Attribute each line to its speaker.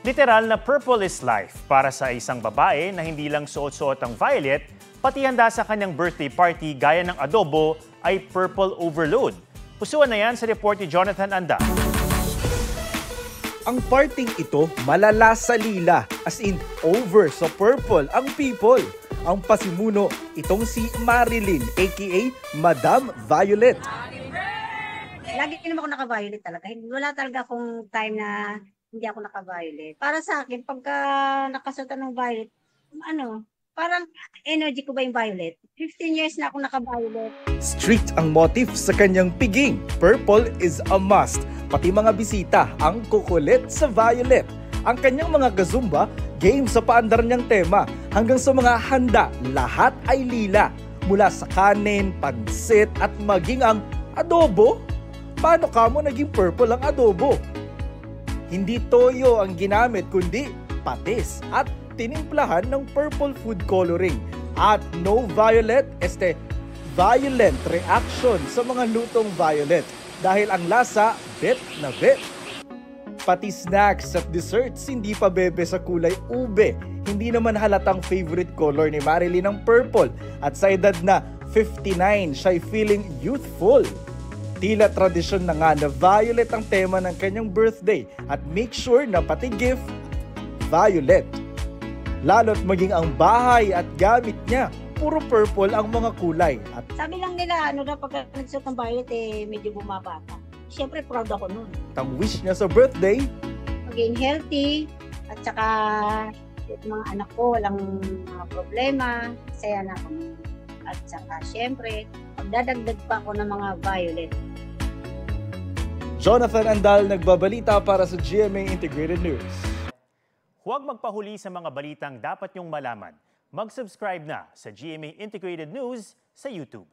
Speaker 1: Literal na purple is life para sa isang babae na hindi lang suot-suot ang violet, pati handa sa kanyang birthday party gaya ng adobo ay purple overload. Pusuan na yan sa report ni Jonathan Anda.
Speaker 2: Ang parting ito malala sa lila, as in over sa purple ang people. Ang pasimuno, itong si Marilyn aka Madam Violet.
Speaker 3: Lagi naman ako naka-violet talaga. Wala talaga akong time na hindi ako naka-violet. Para sa akin, pagka nakasuot ng violet, parang energy ko ba yung violet? 15 years na ako naka-violet.
Speaker 2: Strict ang motif sa kanyang piging. Purple is a must. Pati mga bisita ang kukulit sa violet. Ang kanyang mga gazumba, game sa paandar niyang tema. Hanggang sa mga handa, lahat ay lila. Mula sa kanin, pansit at maging ang adobo. Paano kamo naging purple ang adobo? Hindi toyo ang ginamit kundi patis at tinimplahan ng purple food coloring. At no violet, violent reaction sa mga lutong violet dahil ang lasa bet na bet. Pati snacks at desserts hindi pa bebe sa kulay ube. Hindi naman halatang favorite color ni Marilyn ang purple at sa edad na 59 siya'y feeling youthful. Tila tradisyon na nga na violet ang tema ng kanyang birthday at make sure na pati gift, violet. Lalo't maging ang bahay at gamit niya, puro purple ang mga kulay. At
Speaker 3: sabi lang nila, pag nagsuot ng violet, medyo bumabata. Siyempre, proud ako nun.
Speaker 2: ang wish niya sa birthday,
Speaker 3: Maging healthy, at saka yung mga anak ko, walang mga problema, saya na ako. At saka, siyempre, magdadagdag pa ako ng mga violet.
Speaker 2: Jonathan Andal nagbabalita para sa GMA Integrated News.
Speaker 1: Huwag magpahuli sa mga balitang dapat niyong malaman. Mag-subscribe na sa GMA Integrated News sa YouTube.